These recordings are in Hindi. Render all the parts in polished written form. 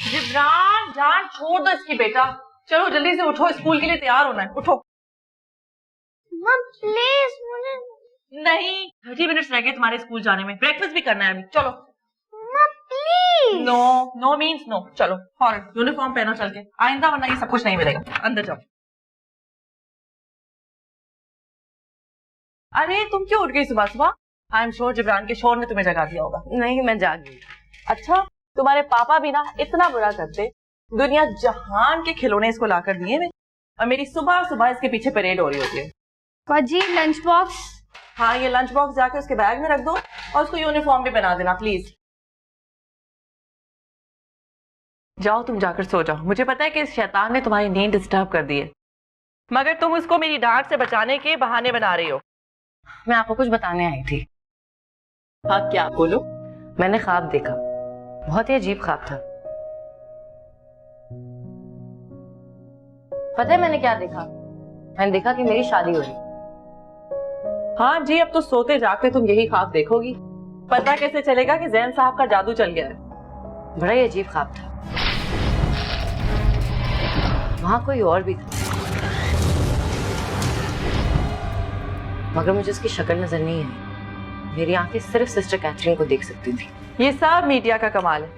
जिब्रान जान छोड़ दो इसकी बेटा, चलो जल्दी से उठो, स्कूल के लिए तैयार होना है, उठो। प्लीज मुझे नहीं, 30 मिनट्स रह गए तुम्हारे स्कूल जाने में, ब्रेकफास्ट भी करना है अभी, चलो। Please. No no means no, चलो फॉरन यूनिफॉर्म पहनो चल के, आइंदा वरना ये सब कुछ नहीं मिलेगा, अंदर जाओ। अरे तुम क्यों उठ गई सुबह सुबह? आई एम श्योर जिब्रान के शोर ने तुम्हें जगा दिया होगा। नहीं, मैं जाग गई। अच्छा, तुम्हारे पापा भी ना इतना बुरा करते, दुनिया जहान के खिलौने इसको लाकर दिए हुए, और मेरी सुबह सुबह इसके पीछे परेड हो रही होती है। पाजी लंच बॉक्स। हाँ, ये लंच बॉक्स जाके उसके बैग में रख दो और उसको यूनिफॉर्म भी बना देना प्लीज। जाओ, तुम जाकर सो जाओ। मुझे पता है कि इस शैतान ने तुम्हारी नींद डिस्टर्ब कर दी है, मगर तुम उसको मेरी डांट से बचाने के बहाने बना रही हो। मैं आपको कुछ बताने आई थी। हाँ, क्या? बोलो। मैंने ख्वाब देखा, बहुत ही अजीब ख्वाब था। पता है मैंने क्या देखा? मैंने देखा कि मेरी शादी हो रही। हाँ जी, अब तो सोते जागते तुम यही ख्वाब देखोगी। पता कैसे चलेगा कि जैन साहब का जादू चल गया है? बड़ा ही अजीब ख्वाब था। वहां कोई और भी था, मगर मुझे उसकी शक्ल नजर नहीं आई। मेरी आंखें सिर्फ सिस्टर कैथरीन को देख सकती थी। ये सब मीडिया का कमाल है।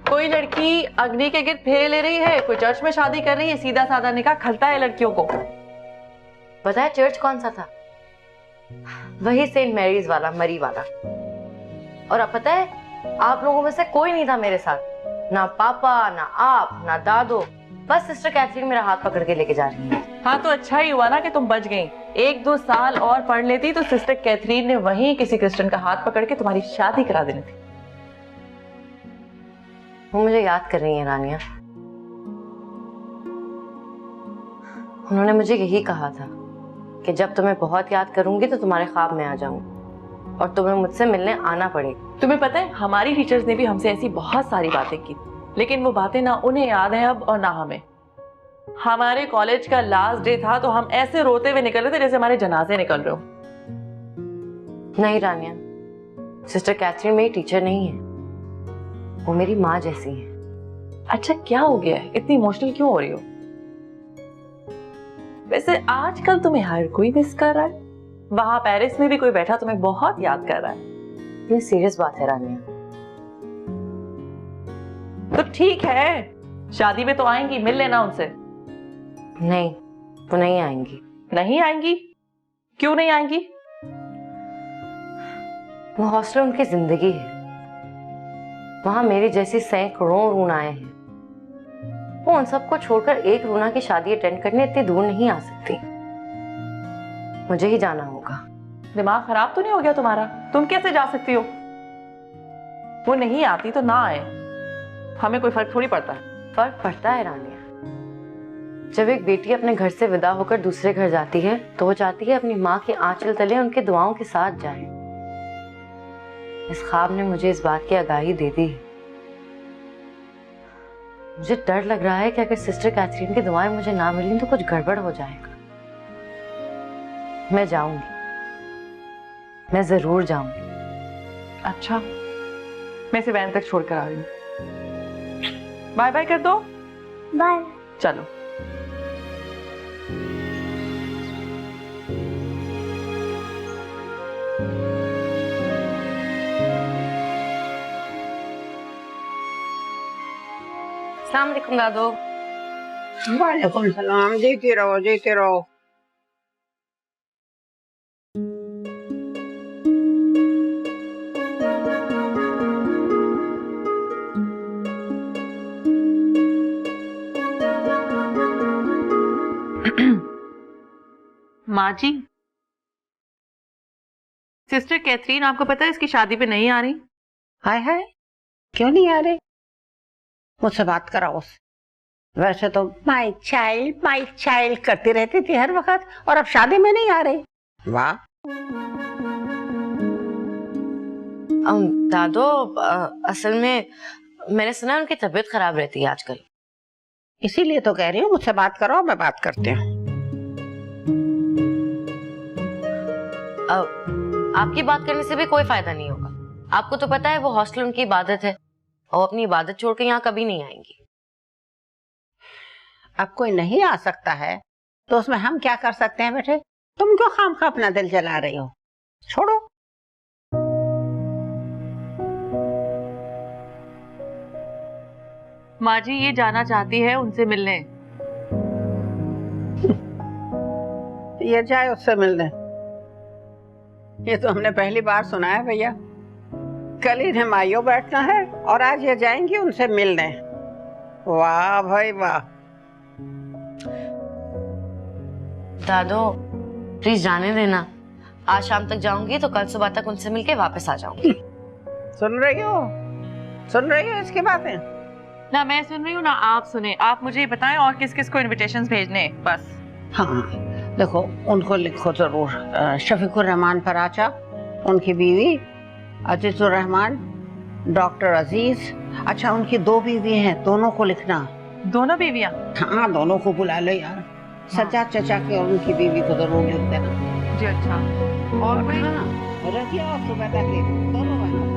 कोई लड़की अग्नि के गिर्द फेरे ले रही है, कोई चर्च में शादी कर रही है, सीधा साधा निकाह खलता है लड़कियों को। पता है चर्च कौन सा था? वही सेंट मैरीज वाला, मरी वाला। और अब पता है, आप लोगों में से कोई नहीं था मेरे साथ, ना पापा, ना आप, ना दादो। बस सिस्टर कैथरीन मेरा हाथ पकड़ के लेके जा रही है। हाँ, तो अच्छा ही हुआ ना कि तुम बच गई। 1-2 साल और पढ़ लेती तो सिस्टर कैथरीन ने वहीं किसी क्रिश्चियन का हाथ पकड़ के तुम्हारी शादी करा देनी थी। वो मुझे याद कर रही है रानिया। उन्होंने मुझे यही कहा था कि जब तुम्हें बहुत याद करूंगी तो तुम्हारे ख्वाब में आ जाऊंगी और तुम्हें मुझसे मिलने आना पड़ेगा। तुम्हें पता है, हमारी टीचर्स ने भी हमसे ऐसी बहुत सारी बातें की, लेकिन वो बातें ना उन्हें याद है अब और ना हमें। हमारे कॉलेज का लास्ट डे था तो हम ऐसे रोते हुए निकल रहे थे जैसे हमारे जनाजे निकल रहे हो। नहीं रानिया, सिस्टर कैथरीन मेरी टीचर नहीं है, वो मेरी माँ जैसी है। अच्छा, क्या हो गया है? इतनी इमोशनल क्यों हो रही हो? वैसे आजकल तुम्हें हर कोई मिस कर रहा है। वहां पेरिस में भी कोई बैठा तुम्हें बहुत याद कर रहा है। ये सीरियस बात है रानिया। तो ठीक है, शादी में तो आएंगी, मिल लेना उनसे। नहीं, वो नहीं आएंगी। नहीं आएंगी? क्यों नहीं आएंगी? वो हॉस्टल उनकी जिंदगी है। वहां मेरी जैसी सैकड़ों रूनाएं हैं। वो उन सबको छोड़कर एक रूना की शादी अटेंड करने इतनी दूर नहीं आ सकती। मुझे ही जाना होगा। दिमाग खराब तो नहीं हो गया तुम्हारा? तुम कैसे जा सकती हो? वो नहीं आती तो ना आए, हमें कोई फर्क थोड़ी पड़ता है। फर्क पड़ता है रानिया। जब एक बेटी अपने घर से विदा होकर दूसरे घर जाती है तो वो चाहती है अपनी माँ के आंचल तले उनके दुआओं के साथ जाए। इस ख्वाब ने मुझे इस बात की आगाही दे दी। मुझे डर लग रहा है कि अगर सिस्टर कैथरीन की दुआएं मुझे ना मिली तो कुछ गड़बड़ हो जाएगा। मैं जाऊंगी, मैं जरूर जाऊंगी। अच्छा, मैं इसे वैन तक छोड़कर आ रही हूँ। बाय बाय कर दो। बाय। चलो। अस्सलाम वालेकुम दादो। वालेकुम सलाम। जीते रहो, जीते रहो। माँ जी, सिस्टर कैथरीन आपको पता है इसकी शादी पे नहीं आ रही। हाय हाय, क्यों नहीं आ रहे? मुझसे बात कराओ उससे। वैसे तो माय चाइल्ड करती रहती थी हर वक्त, और अब शादी में नहीं आ रही। वाह। दादो, असल में मैंने सुना उनकी तबीयत खराब रहती है आजकल। इसीलिए तो कह रही हूँ मुझसे बात करो, मैं बात करती हूँ। आपकी बात करने से भी कोई फायदा नहीं होगा। आपको तो पता है वो हॉस्टल उनकी इबादत है और अपनी इबादत छोड़ के यहाँ कभी नहीं आएंगी। अब कोई नहीं आ सकता है तो उसमें हम क्या कर सकते हैं बेटे? तुम क्यों खामखा अपना दिल जला रही हो? छोड़ो। माँ जी, ये जाना चाहती है उनसे मिलने। ये जाए उससे मिलने। ये तो हमने पहली बार सुना है भैया। कल इन्हें माइयों बैठना है और आज ये जाएंगी उनसे मिलने। वाह भाई वाह। दादो प्लीज जाने देना, आज शाम तक जाऊंगी तो कल सुबह तक उनसे मिलके वापस आ जाऊंगी। सुन रही हो इसकी बातें? ना मैं सुन रही हूँ ना आप सुने। आप मुझे बताएं और किस किस को इनविटेशंस भेजने हैं बस। हाँ देखो, उनको लिखो जरूर। शफीकुर रहमान फराचा, उनकी बीवी अजीजुर रहमान, डॉक्टर अजीज। अच्छा उनकी 2 बीवी हैं, दोनों को लिखना। दोनों बीवियां? हाँ दोनों को बुला लो यार। सज्जाद चचा के और उनकी बीवी को जरूर लिख देना। जी अच्छा। और कोई? हाँ रजिया और सुबैदा के दोनों बहनों को।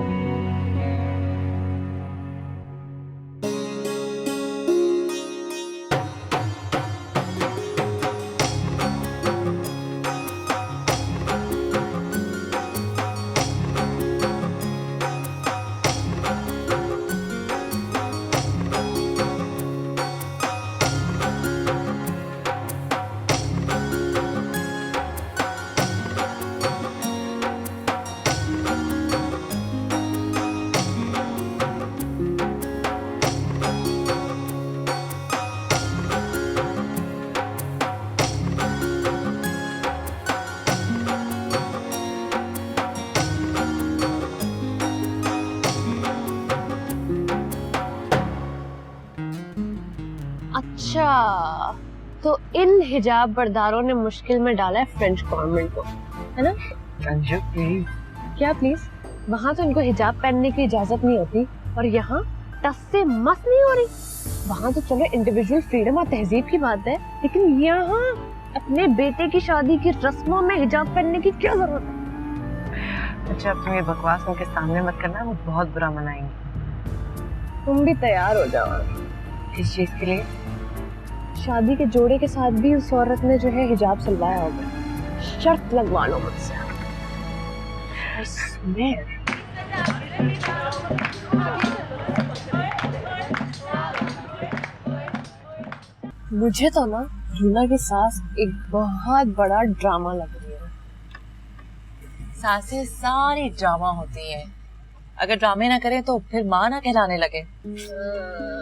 अच्छा, तो इन हिजाब बरदारों ने मुश्किल में डाला है फ्रेंच गवर्नमेंट को, है ना? अंजू प्लीज। क्या प्लीज? वहाँ तो इनको हिजाब पहनने की इजाजत नहीं होती और यहाँ टस से मस नहीं हो रही। वहाँ तो चलो इंडिविजुअल फ्रीडम और तहजीब की बात है, लेकिन यहाँ अपने बेटे की शादी की रस्मों में हिजाब पहनने की क्या जरूरत है? अच्छा अब तुम ये बकवास उनके सामने मत करना, वो बहुत बुरा मनाएंगे। तुम भी तैयार हो जाओ। किस चीज के लिए? शादी के जोड़े के साथ भी उस औरत ने जो है हिजाब सिलवाया होगा। शर्त लगवा लो मुझसे। मुझे तो ना रूना की सास एक बहुत बड़ा ड्रामा लग रही है। सासें सारी ड्रामा होती है, अगर ड्रामे ना करें तो फिर माँ ना कहलाने लगे।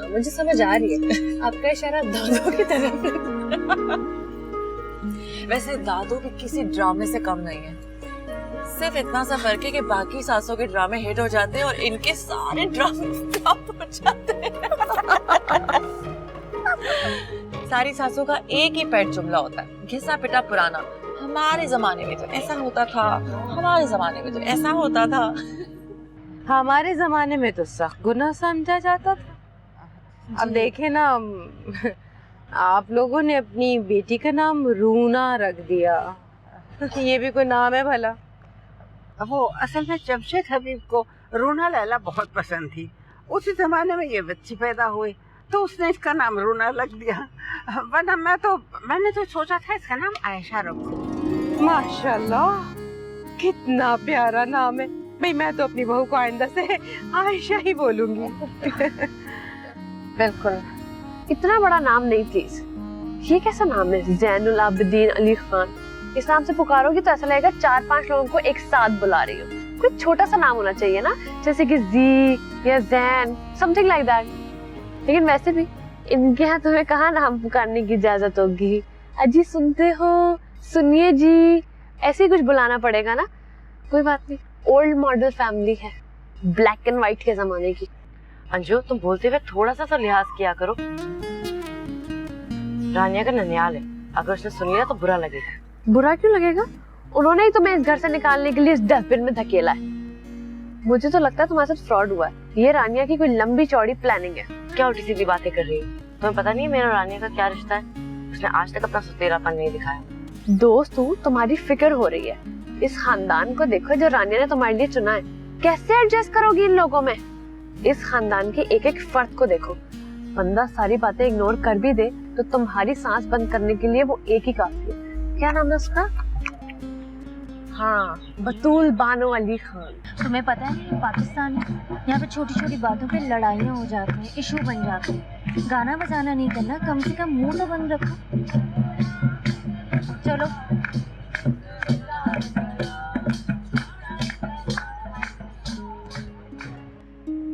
मुझे समझ आ रही है, आपका इशारा दादू की तरफ है। वैसे दादू भी किसी ड्रामे से कम नहीं है, सिर्फ इतना सा फर्क है कि बाकी सासों के ड्रामे हिट हो जाते हैं और इनके सारे ड्रामे फ्लॉप हो जाते हैं। सारी सासों का एक ही पेट जुमला होता है, घिसा पिटा पुराना। हमारे जमाने में तो ऐसा होता था, हमारे जमाने में तो ऐसा होता था। हमारे जमाने में तो सख्त गुनाह समझा जाता था। अब देखे ना, आप लोगों ने अपनी बेटी का नाम रूना रख दिया। ये भी कोई नाम है भला? वो असल में जमशेद हबीब को रूना लैला बहुत पसंद थी। उसी जमाने में ये बच्ची पैदा हुई तो उसने इसका नाम रूना रख दिया, वरना मैंने तो सोचा था इसका नाम आयशा रखूं। माशाल्लाह, कितना प्यारा नाम है। भाई मैं तो अपनी बहू को आइंदा से आयशा ही बोलूंगी। बिल्कुल। इतना बड़ा नाम नहीं प्लीज। ये कैसा नाम है? जैनुल आबिदीन अली खान। इस नाम से पुकारोगी तो ऐसा लगेगा 4-5 लोगों को एक साथ बुला रही हो। कोई छोटा सा नाम होना चाहिए ना, जैसे कि जी या जैन, समथिंग लाइक दैट। लेकिन वैसे भी इनके यहाँ तुम्हें कहाँ नाम पुकारने की इजाजत होगी? अजी सुनते हो, सुनिए जी, ऐसे ही कुछ बुलाना पड़ेगा ना। कोई बात नहीं, ओल्ड मॉडल फैमिली है, ब्लैक एंड व्हाइट के जमाने की। अंजू तुम बोलते हुए थोड़ा सा तो लिहाज किया करो। रानिया का ननियाल है, अगर उसने सुन लिया तो बुरा लगेगा। बुरा क्यों लगेगा? उन्होंने ही तुम्हें इस घर से निकालने के लिए इस डस्टबिन में धकेला है। मुझे तो लगता है तुम्हारे साथ फ्रॉड हुआ है। ये रानिया की कोई लंबी चौड़ी प्लानिंग है। क्या उल्टी सीधी बातें कर रही है? तुम्हें पता नहीं है मेरा रानिया का क्या रिश्ता है? उसने आज तक अपना सुतेरापन नहीं दिखाया। दोस्त हूँ, तुम्हारी फिक्र हो रही है। इस खानदान को देखो जो रानिया ने तुम्हारे लिए चुना है। कैसे एडजस्ट करोगी इन लोगों में? इस खानदान के एक एक फर्द को देखो। बंदा सारी बातें इग्नोर कर भी दे तो तुम्हारी सांस बंद करने के लिए वो एक ही काफी है। क्या नाम है उसका? हाँ, बतूल बानो अली खान। तुम्हें पता है ये पाकिस्तान है, यहाँ पे छोटी छोटी बातों पे लड़ाइयाँ हो जाती हैं, इशू बन जाते हैं। गाना बजाना नहीं करना, कम से कम मुंह तो बंद रखो। चलो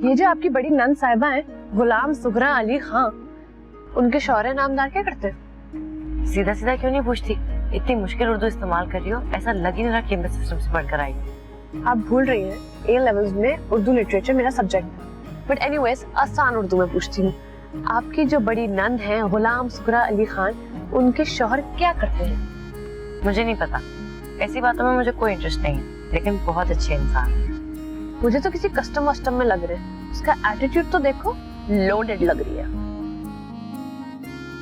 ये जो आपकी बड़ी नंद साहिबा है गुलाम सुघरा अली खान, उनके शौर्य नामदार क्या करते हैं? सीधा सीधा क्यों नहीं पूछती? इतनी मुश्किल उर्दू इस्तेमाल कर रही हो, ऐसा लग ही नहीं रहा कि एमएस सिस्टम से पढ़कर आई। आप भूल रही हैं ए लेवल्स में उर्दू लिटरेचर मेरा सब्जेक्ट है। बट एनीवेज आसान उर्दू में पूछती हूँ, आपकी जो बड़ी नंद है गुलाम सुघरा अली खान, उनके शौहर क्या करते हैं? मुझे नहीं पता, ऐसी बातों में मुझे कोई इंटरेस्ट नहीं है, लेकिन बहुत अच्छे इंसान है। मुझे तो किसी कस्टम वस्टम में लग रहे हैं, उसका एटीट्यूड तो देखो, लोडेड लग रही है।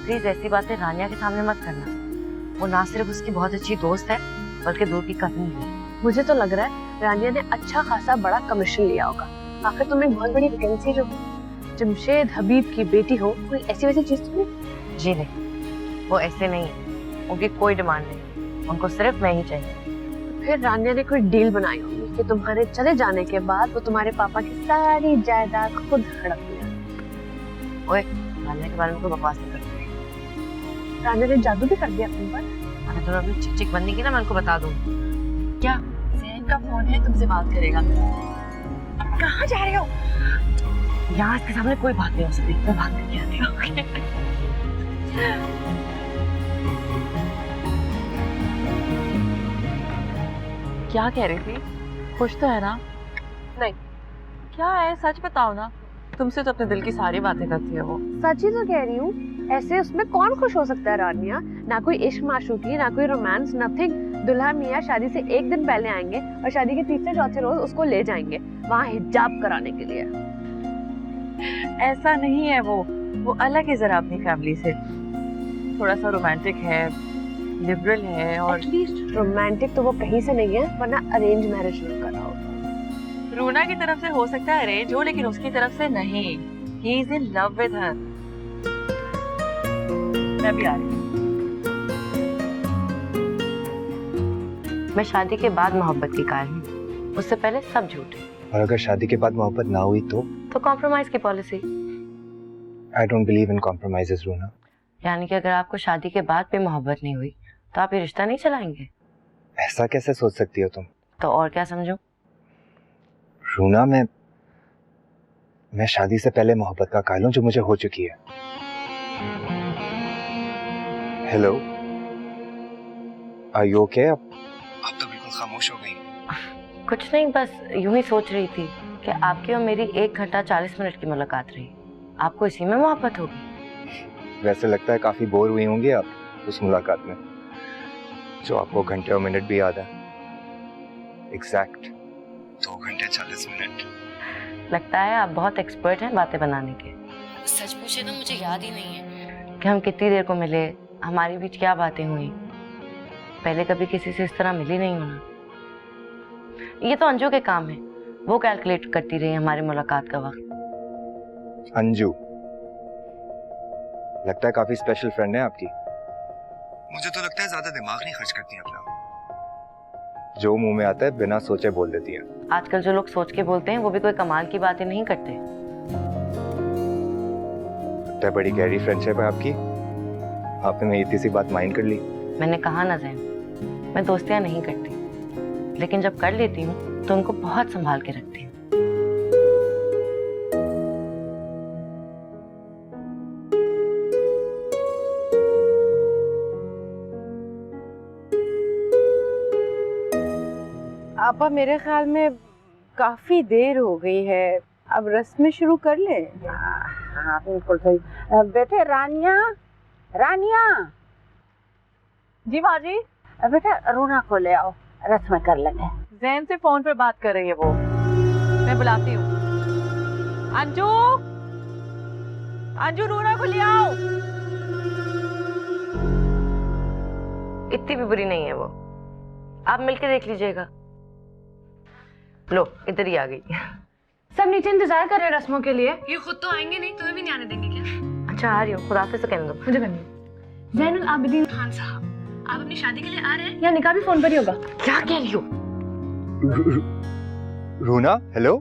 प्लीज ऐसी बातें रानिया के सामने मत करना, वो ना सिर्फ उसकी बहुत अच्छी दोस्त है बल्कि दूर की कजन भी है। मुझे तो लग रहा है रानिया ने अच्छा खासा बड़ा कमीशन लिया होगा, आखिर तुम्हें एक बहुत बड़ी वैकेंसी जो जमशेद हबीब की बेटी हो, कोई ऐसी वैसी चीज तो नहीं? जी नहीं, वो ऐसे नहीं है, उनकी कोई डिमांड नहीं, उनको सिर्फ मैं ही चाहिए। तो फिर रानिया ने कोई डील बनाई होगी कि तुम्हारे चले जाने के बाद वो तुम्हारे पापा की सारी जायदाद खुद हड़प ले। ओए, रानिया के बारे में कोई बकवास नहीं करती। रानिया ने जादू भी कर दिया तुम पर। अगर तुम अपनी चिक चिक बनने की ना, मैं उनको बता दूं। क्या जैन का फोन है, तुमसे बात करेगा। कहाँ जा रहे हो? यहाँ इसके सामने कोई बात नहीं हो सकती, मैं बात करके आती हूँ। क्या कह रही थी? खुश तो है ना? नहीं। क्या है, सच बताओ ना। तुमसे तो अपने दिल की सारी बातें करती है वो। सच ही तो कह रही हूँ, ऐसे उसमें कौन खुश हो सकता है रानिया? ना कोई इश्क माशूकी, ना कोई रोमांस, नथिंग। दुल्हा मियाँ शादी से एक दिन पहले आएंगे और शादी के तीसरे चौथे रोज उसको ले जाएंगे वहाँ हिजाब कराने के लिए। ऐसा नहीं है, वो अलग है जरा अपनी फैमिली से, थोड़ा सा रोमांटिक है, लिबरल है, और एटलीस्ट रोमांटिक तो वो कहीं से नहीं है, वरना अरेंज मैरिज नहीं करा होगा। रूना की तरफ से हो सकता है अरेंज हो, लेकिन उसकी तरफ से नहीं। He is in love with her. मैं भी आ रही हूँ। मैं शादी के बाद मोहब्बत की कायल हूँ, उससे पहले सब झूठ है। और अगर शादी के बाद मोहब्बत ना हुई तो कॉम्प्रोमाइज की policy. I don't believe in compromises Runa. यानी कि अगर आपको शादी के बाद भी मोहब्बत नहीं हुई तो आप ये रिश्ता नहीं चलाएंगे? ऐसा कैसे सोच सकती हो तुम? तो और क्या समझूं? रूना, मैं शादी से पहले मोहब्बत का कायल हूं जो मुझे हो चुकी है। Hello, are you okay? अब तो बिल्कुल खामोश हो गई। कुछ नहीं, बस यूं ही सोच रही थी कि आपकी और मेरी 1 घंटा 40 मिनट की मुलाकात रही, आपको इसी में मोहब्बत होगी। वैसे लगता है काफी बोर हुई होंगी आप उस मुलाकात में, जो आपको घंटे और मिनट भी याद है। एग्जैक्ट 2 घंटे 40 मिनट। लगता है आप बहुत एक्सपर्ट हैं बातें बनाने के। सच पूछे तो मुझे याद ही नहीं है कि हम कितनी देर को मिले, हमारे बीच क्या बातें हुई। पहले कभी किसी से इस तरह मिली नहीं होना। ये तो अंजू के काम है, वो कैलकुलेट करती रही हमारी मुलाकात का वक्त। अंजू लगता है काफी स्पेशल फ्रेंड है आपकी। मुझे तो लगता है ज्यादा दिमाग नहीं खर्च करती अपना, जो मुंह में आता है बिना सोचे बोल देती है। आजकल जो लोग सोच के बोलते हैं वो भी कोई कमाल की बातें नहीं करते। लगता है बड़ी गहरी फ्रेंडशिप है आपकी। आपने मेरी इतनी सी बात माइंड कर ली। मैंने कहा ना जैन, मैं दोस्तियां नहीं करती, लेकिन जब कर लेती हूँ तो उनको बहुत संभाल के रखती हूँ। आपा, मेरे ख्याल में काफी देर हो गई है, अब रस्में शुरू कर ले। हाँ बिल्कुल सही। बेटे रानिया, रानिया। जी माँ जी। बेटा रूना को ले आओ, रस्में कर लेंगे। जैन से फोन पर बात कर रही है वो, मैं बुलाती हूँ। अंजू, अंजू रूना को ले आओ। इतनी भी बुरी नहीं है वो, आप मिलके देख लीजिएगा। लो इधर ही आ गई। सब नीचे इंतजार कर रहे हैं रस्मों के लिए। ये खुद तो आएंगे नहीं, तुम्हें भी नहीं आने देंगे क्या? अच्छा आ रही हूँ, खुदा से कहने दो। मुझे करनी। ज़ैनुल आबिदीन खान साहब, आप अपनी शादी के लिए आ रहे हैं या निकाह भी फोन पर ही होगा? क्या कह रही हो? रूना, हेलो।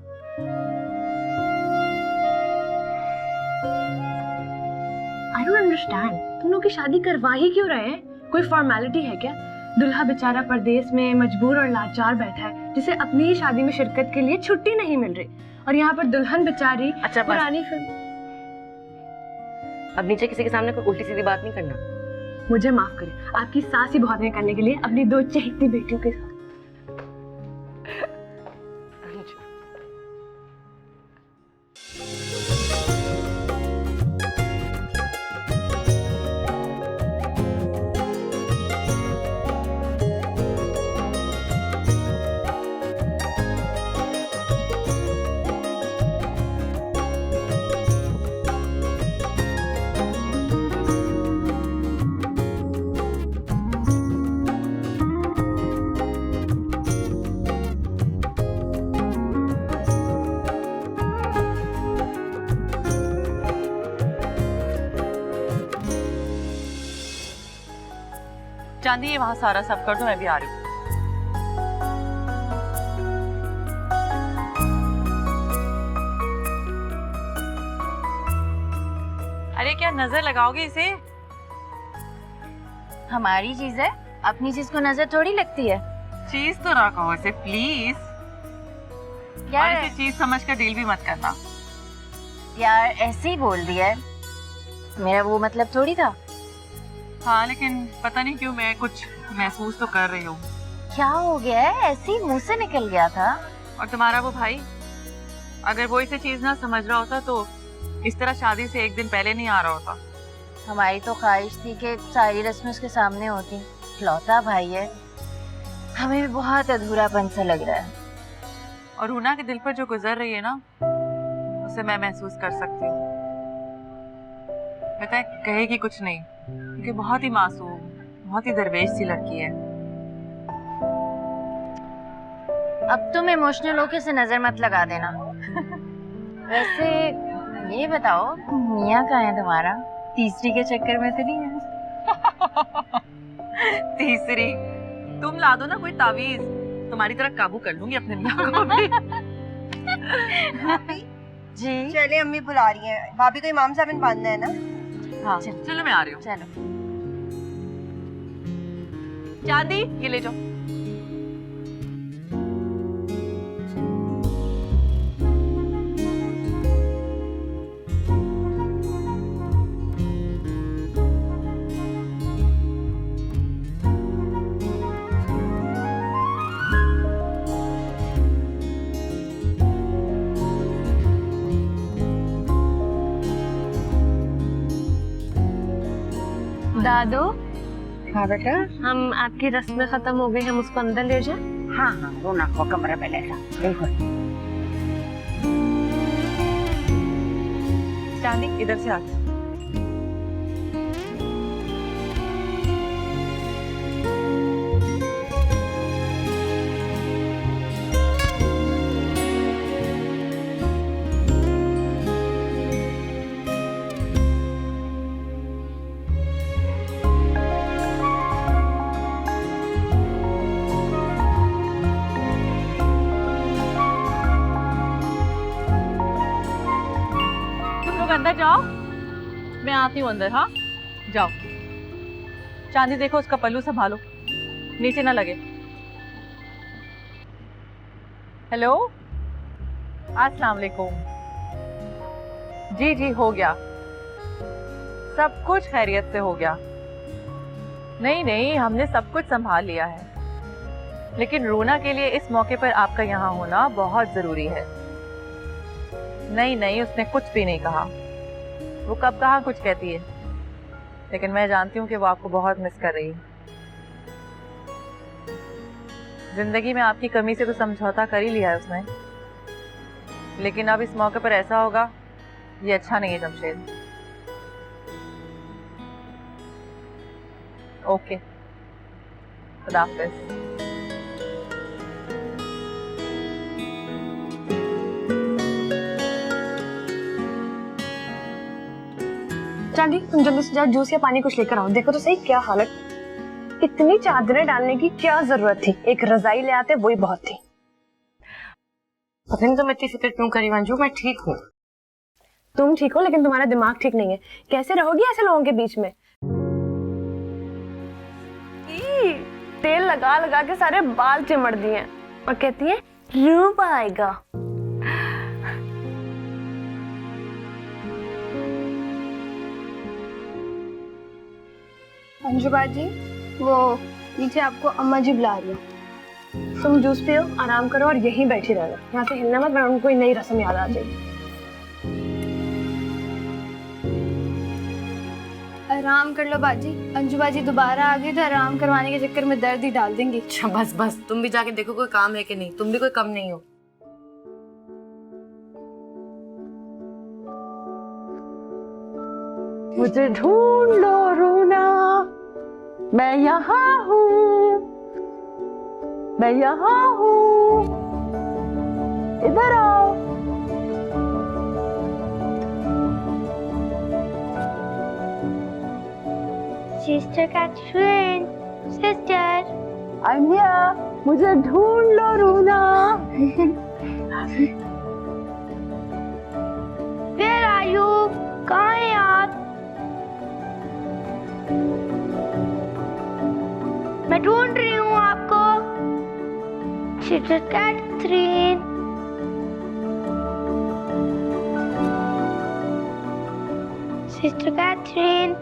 I don't understand, तुम लोग की शादी करवा ही क्यों रहे हैं? कोई फॉर्मेलिटी है क्या? दुल्हा बेचारा परदेश में मजबूर और लाचार बैठा है, जिसे अपनी ही शादी में शिरकत के लिए छुट्टी नहीं मिल रही, और यहाँ पर दुल्हन बेचारी अच्छा, बस। पुरानी फिल्म। अब नीचे किसी के सामने कोई उल्टी सीधी बात नहीं करना। मुझे माफ करें, आपकी सास ही बहुत है करने के लिए अपनी 2 चहेती बेटियों के साथ। चांदी ये वहां सारा सब कर दो, मैं भी आ रही हूँ। अरे क्या नजर लगाओगे इसे? हमारी चीज है, अपनी चीज को नजर थोड़ी लगती है चीज तो ना कहो इसे प्लीज। और यार। इसे चीज समझ कर डील भी मत करना। यार ऐसे ही बोल दिया है, मेरा वो मतलब थोड़ी था। हाँ लेकिन पता नहीं क्यों मैं कुछ महसूस तो कर रही हूँ। क्या हो गया है? ऐसे ही मुंह से निकल गया था। और तुम्हारा वो भाई, अगर वो इसे चीज ना समझ रहा होता तो इस तरह शादी से एक दिन पहले नहीं आ रहा होता। हमारी तो ख्वाहिश थी कि सारी रस्में उसके सामने होती। इकलौता भाई है, हमें भी बहुत अधूरापन सा लग रहा है। और रूना के दिल पर जो गुजर रही है ना, उसे मैं महसूस कर सकती हूँ। पता है कहेगी कुछ नहीं, क्योंकि बहुत ही मासूम, बहुत ही दरवेश सी लड़की है। अब तुम इमोशनल होके से नजर मत लगा देना। वैसे ये बताओ, मियाँ कहाँ है तुम्हारा? तीसरी के चक्कर में तो नहीं है? तीसरी? तुम ला दो ना कोई तावीज, तुम्हारी तरह काबू कर लूंगी अपने मियाँ को भी। जी चले अम्मी बुला रही हैं, भाभी को इमाम साहब बांधना है ना। हाँ चलो मैं आ रही हूँ। चलो। चांदी ये ले जाओ। दादू, हाँ बेटा। हम आपकी रस्में खत्म हो गई, हम उसको अंदर ले जाएं? हाँ हाँ, रोना को कमरे में ले जा, बिल्कुल। चांदी इधर से आ। अंदर जाओ, मैं आती हूँ अंदर। हाँ जाओ। चांदी देखो उसका पल्लू संभालो, नीचे ना लगे। हेलो, अस्सलाम वालेकुम। जी जी हो गया, सब कुछ खैरियत से हो गया। नहीं नहीं, हमने सब कुछ संभाल लिया है, लेकिन रूना के लिए इस मौके पर आपका यहाँ होना बहुत जरूरी है। नहीं नहीं, उसने कुछ भी नहीं कहा। वो कब कहाँ कुछ कहती है, लेकिन मैं जानती हूँ कि वो आपको बहुत मिस कर रही है। जिंदगी में आपकी कमी से तो समझौता कर ही लिया है उसने, लेकिन अब इस मौके पर ऐसा होगा, ये अच्छा नहीं है जमशेद। ओके, खुदा हाफिज़। चांदी, तुम जल्दी से जाओ, जूस या पानी कुछ लेकर आओ। देखो तो सही क्या हालत, इतनी चादरें डालने की क्या जरूरत थी? एक रजाई ले आते, वही बहुत थी। पता नहीं तुम इतनी फिक्र क्यों करी मंजू, मैं ठीक हूँ। तुम ठीक हो, लेकिन तुम्हारा दिमाग ठीक नहीं है। कैसे रहोगी ऐसे लोगों के बीच में? तेल लगा लगा के सारे बाल चिमड़ दिए और कहती है रूप आएगा। अंजू बाजी, वो नीचे आपको अम्मा जी बुला रही है। तुम जूस पियो, आराम करो और यहीं बैठी रहना, यहाँ से हिलना मत, वरना उनको कोई नई रस्म याद आ जाएगी। आराम कर लो बाजी, अंजू बाजी दोबारा आ गई तो आराम करवाने के चक्कर में दर्द ही डाल देंगी। अच्छा बस बस, तुम भी जाके देखो कोई काम है कि नहीं, तुम भी कोई कम नहीं हो। मुझे ढूंढ लो रूना, मैं यहाँ हूँ, मैं यहाँ हूँ, इधर आओ। सिस्टर कैथरीन, सिस्टर अन्या, मुझे ढूंढ लो रूना। Where are you? कहाँ हैं आप? मैं ढूंढ रही हूँ आपको। Sister Catherine, sister Catherine,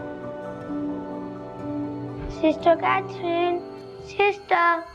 sister Catherine, sister.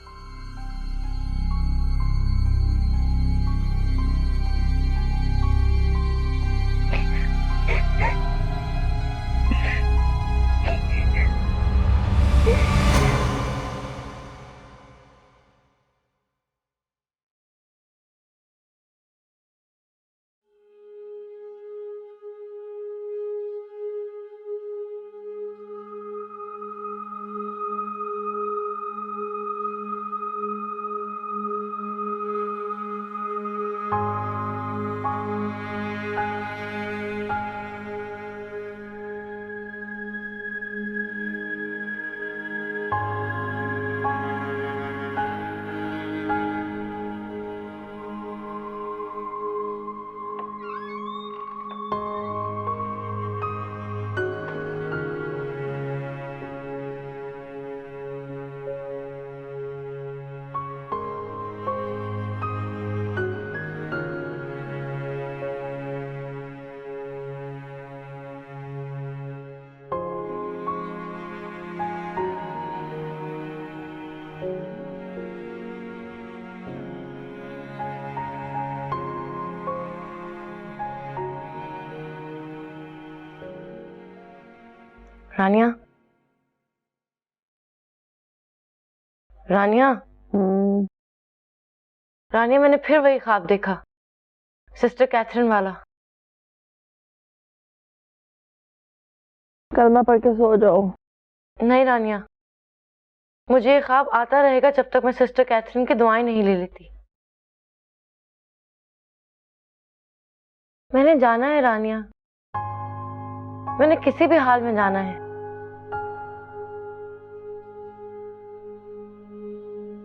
Rania, Rania, Rania, मैंने फिर वही ख्वाब देखा, सिस्टर कैथरीन वाला। कलमा पढ़ के सो जाओ। नहीं रानिया, मुझे ये ख्वाब आता रहेगा जब तक मैं सिस्टर कैथरीन की दुआएं नहीं ले लेती। मैंने जाना है रानिया, मैंने किसी भी हाल में जाना है।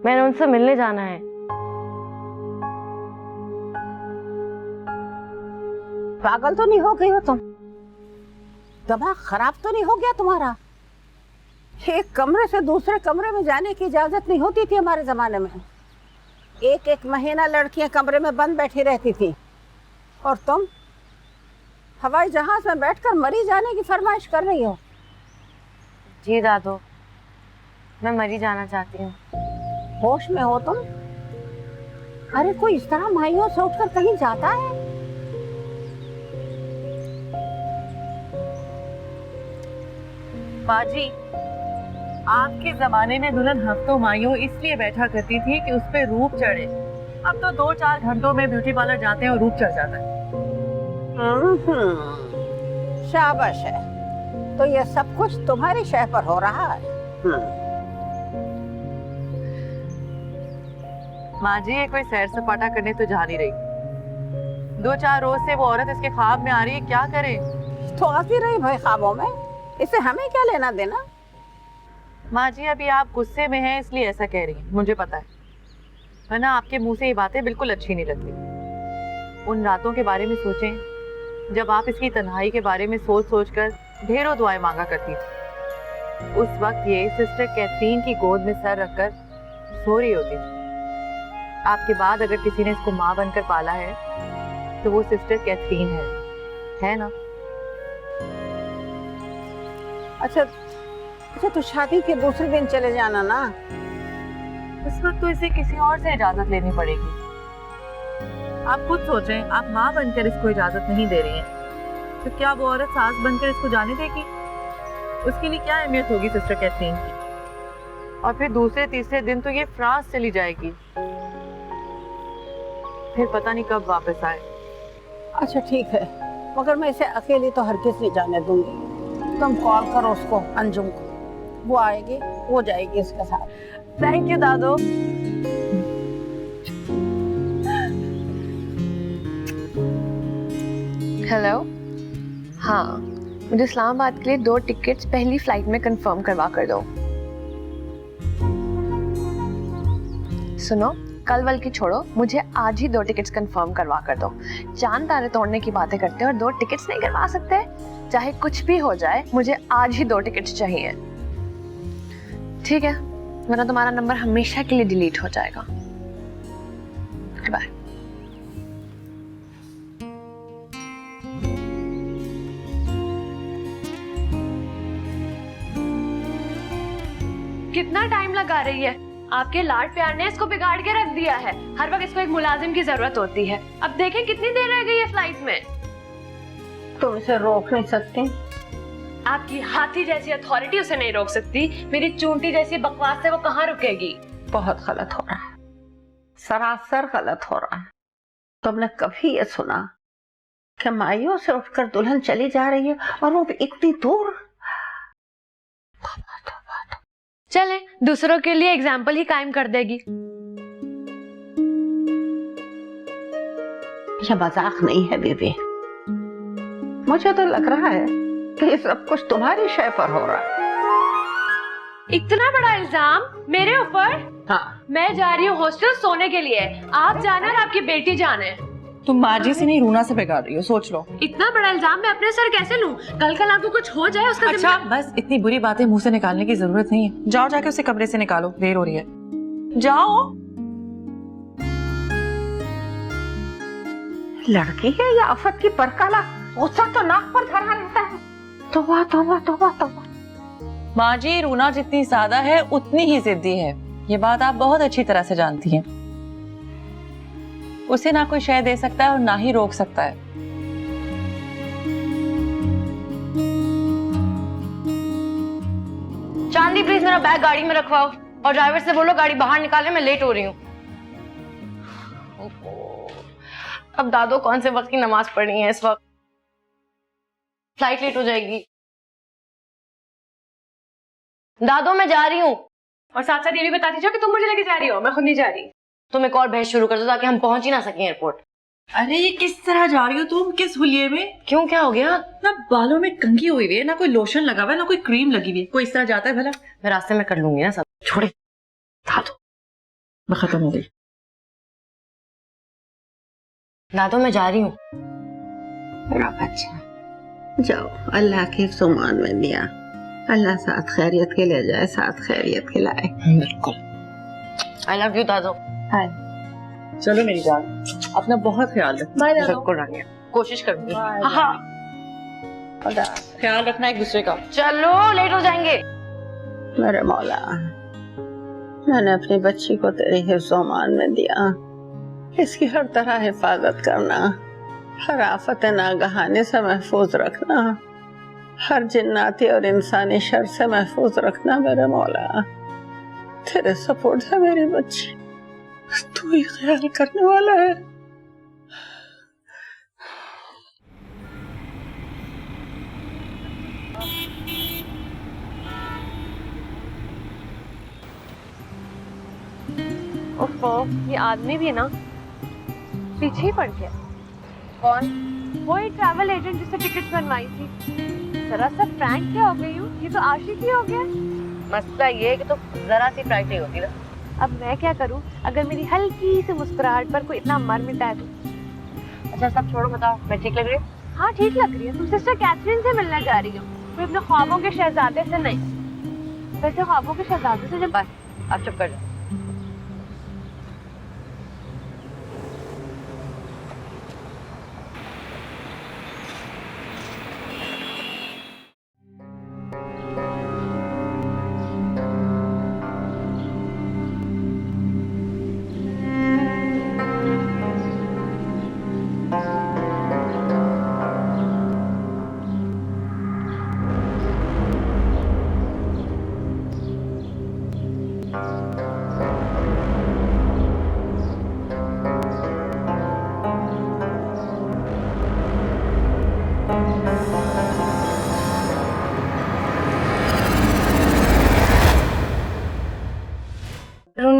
मैंने उनसे मिलने जाना है। पागल तो नहीं हो गई हो तुम? दिमाग खराब तो नहीं हो गया तुम्हारा? एक कमरे से दूसरे कमरे में जाने की इजाजत नहीं होती थी हमारे जमाने में। एक एक महीना लड़कियां कमरे में बंद बैठी रहती थी, और तुम हवाई जहाज में बैठकर मरी जाने की फरमाइश कर रही हो। जी दादो, मैं मरी जाना चाहती हूँ। होश में हो तुम? अरे कोई इस तरह मायूस उठकर कहीं जाता है? बाजी, आपके जमाने में दुल्हन हफ्तों माइयों इसलिए बैठा करती थी कि उस पे रूप चढ़े। अब तो 2-4 घंटों में ब्यूटी पार्लर जाते हैं और रूप चढ़ जाता है। शाबाश है। तो ये सब कुछ तुम्हारी शय पर हो रहा है। माँ जी, ये कोई सैर सपाटा करने तो जा नहीं रही। 2-4 रोज से वो औरत इसके ख्वाब में आ रही है, क्या करे? तो आती रही भाई ख्वाबों में, इससे हमें क्या लेना देना? माँ जी, अभी आप गुस्से में हैं इसलिए ऐसा कह रही हैं, मुझे पता है, वरना आपके मुंह से ये बातें बिल्कुल अच्छी नहीं लगती। उन रातों के बारे में सोचें जब आप इसकी तन्हाई के बारे में सोच सोच कर ढेरों दुआएं मांगा करती थी। उस वक्त ये सिस्टर कैथरीन की गोद में सर रखकर सो रही होती थी। आपके बाद अगर किसी ने इसको माँ बनकर पाला है तो वो सिस्टर कैथरीन है ना? अच्छा, अच्छा तो शादी के दूसरे दिन चले जाना ना। इस वक्त तो इसे किसी और से इजाजत लेनी पड़ेगी। आप खुद सोचें, आप माँ बनकर इसको इजाजत नहीं दे रही हैं, तो क्या वो औरत सास बनकर इसको जाने देगी? उसके लिए क्या अहमियत होगी सिस्टर कैथरीन की? और फिर दूसरे तीसरे दिन तो ये फ्रांस चली जाएगी, फिर पता नहीं कब वापस आए। अच्छा ठीक है, मगर मैं इसे अकेली तो हरगिज नहीं जाने दूंगी। तुम कॉल करो उसको, अंजुम को, वो आएगी, वो जाएगी इसके साथ। थैंक यू दादो। हेलो, हाँ मुझे इस्लामाबाद के लिए 2 टिकट्स पहली फ्लाइट में कंफर्म करवा कर दो। सुनो, कल वल की छोड़ो, मुझे आज ही 2 टिकट्स कंफर्म करवा कर दो। चांद तारे तोड़ने की बातें करते हो और 2 टिकट्स नहीं करवा सकते? चाहे कुछ भी हो जाए, मुझे आज ही 2 टिकट्स चाहिए। ठीक है, वरना तुम्हारा नंबर हमेशा के लिए डिलीट हो जाएगा। बाय। कितना टाइम लगा रही है? आपके लाड प्यार ने इसको बिगाड़ के रख दिया है। हर वक्त इसको एक मुलाजिम की जरूरत होती है। अब देखें कितनी देर रह गई है फ्लाइट में। तुम इसे रोक नहीं सकती? आपकी हाथी जैसी अथॉरिटी उसे नहीं रोक सकती। मेरी चूंटी जैसी बकवास से वो कहाँ रुकेगी? बहुत गलत हो रहा है, सरासर गलत हो रहा है। तुमने कभी ये सुना कि माइयों से उठकर दुल्हन चली जा रही है और वो भी इतनी दूर? चले, दूसरों के लिए एग्जाम्पल ही कायम कर देगी। ये मजाक नहीं है बीबी। मुझे तो लग रहा है कि ये सब कुछ तुम्हारी शय पर हो रहा है। इतना बड़ा इल्जाम मेरे ऊपर? हाँ, मैं जा रही हूँ हॉस्टल सोने के लिए। आप जाना और आपकी बेटी जाने। तुम माजी से नहीं, रूना से बिगाड़ रही हो, सोच लो। इतना बड़ा इल्जाम मैं अपने सर कैसे लूं? कल आपको कुछ हो जाए उसका अच्छा बस, इतनी बुरी बातें मुंह से निकालने की जरूरत नहीं है। जाओ जाके उसे कमरे से निकालो, देर हो रही है। जाओ। लड़की है या आफत की परकाला, गुस्सा तो नाक पर धरा रहता है। तौबा तौबा तौबा तौबा। माँ जी, रूना जितनी ज्यादा है उतनी ही जिद्दी है, ये बात आप बहुत अच्छी तरह से जानती हैं। उसे ना कोई शय दे सकता है और ना ही रोक सकता है। चांदी प्लीज मेरा बैग गाड़ी में रखवाओ और ड्राइवर से बोलो गाड़ी बाहर निकाले, मैं लेट हो रही हूँ। अब दादो कौन से वक्त की नमाज पढ़नी है इस वक्त? फ्लाइट लेट हो जाएगी। दादो मैं जा रही हूँ। और साथ साथ ये भी बता दीजिए कि तुम मुझे लेके जा रही हो, मैं खुद नहीं जा रही। तुम एक और बहस शुरू कर दो ताकि हम पहुंच ही ना सकें एयरपोर्ट। अरे ये किस तरह जा रही हो तुम? किस हुलिये में? क्यों, क्या हो गया? ना बालों में कंघी हुई हुई है, ना कोई लोशन लगा हुआ है, ना कोई क्रीम लगी हुई है। कोई इस तरह जाता है भला? मैं रास्ते में कर लूंगी ना सब। छोड़े, दादो मैं खत्म हो गई। दादो मैं जा रही हूँ। मेरा बच्चा, जाओ, अल्लाह के सुमान में दिया। अल्लाह साथ खैरियत के ले जाए, साथ खैरियत के लाए। बिल्कुल। आई लव यू दादो। चलो मेरी जान, अपना बहुत ख्याल रखना। बाय दादो। बिल्कुल रानिया, कोशिश करूंगी। हाँ, ख्याल रखना एक दूसरे का। चलो लेट हो जाएंगे। मेरे मौला, मैंने अपनी बच्ची को तेरे हिफ्ज़-ओ-मान में दिया। इसकी हर तरह हिफाजत करना, हर आफत नागहानी से महफूज रखना, हर जिन्नाती और इंसानी शर से महफूज रखना। मेरे मौला, तेरे सपोर्ट है मेरी बच्ची, तू ही ख्याल करने वाला है। ओफो, ये आदमी भी ना पीछे ही पड़ गया। कौन? वही ट्रैवल एजेंट जिससे टिकट बनवाई थी। जरा सा फ्रैंक क्या हो गई हूँ, ये तो आशिक ही हो गया। मसला ये है कि तो जरा सी फ्लाइट नहीं होती ना। अब मैं क्या करूँ, अगर मेरी हल्की सी मुस्कुराहट पर कोई इतना मर मिटा है तो। अच्छा सब छोड़ो, बताओ मैं ठीक लग रही हूँ? हाँ ठीक लग रही है। तुम सिस्टर कैथरीन से मिलने जा रही हो, कोई अपने ख्वाबों के शहजादे से नहीं। वैसे ख्वाबों के शहजादे से जब बस आप चुप कर जाओ।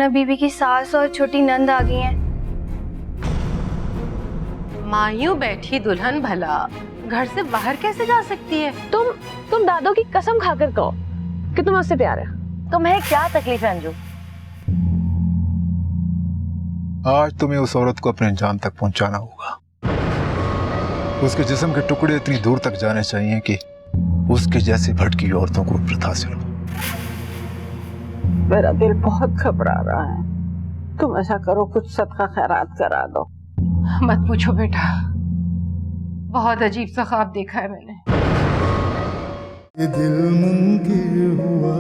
यमुना बीबी की सास और छोटी नंद आ गई हैं। मायूं बैठी दुल्हन भला घर से बाहर कैसे जा सकती है? तुम दादों की कसम खाकर कहो कि तुम्हें उससे प्यार है। तुम्हें क्या तकलीफ है अंजू? आज तुम्हें उस औरत को अपने अंजाम तक पहुंचाना होगा। उसके जिस्म के टुकड़े इतनी दूर तक जाने चाहिए कि उसके जैसी भटकी औरतों को उपरत हासिल हो। मेरा दिल बहुत घबरा रहा है, तुम ऐसा करो कुछ सदका खैरात करा दो। मत पूछो बेटा, बहुत अजीब सा ख्वाब देखा है मैंने। ये दिल मुनकिर हुआ।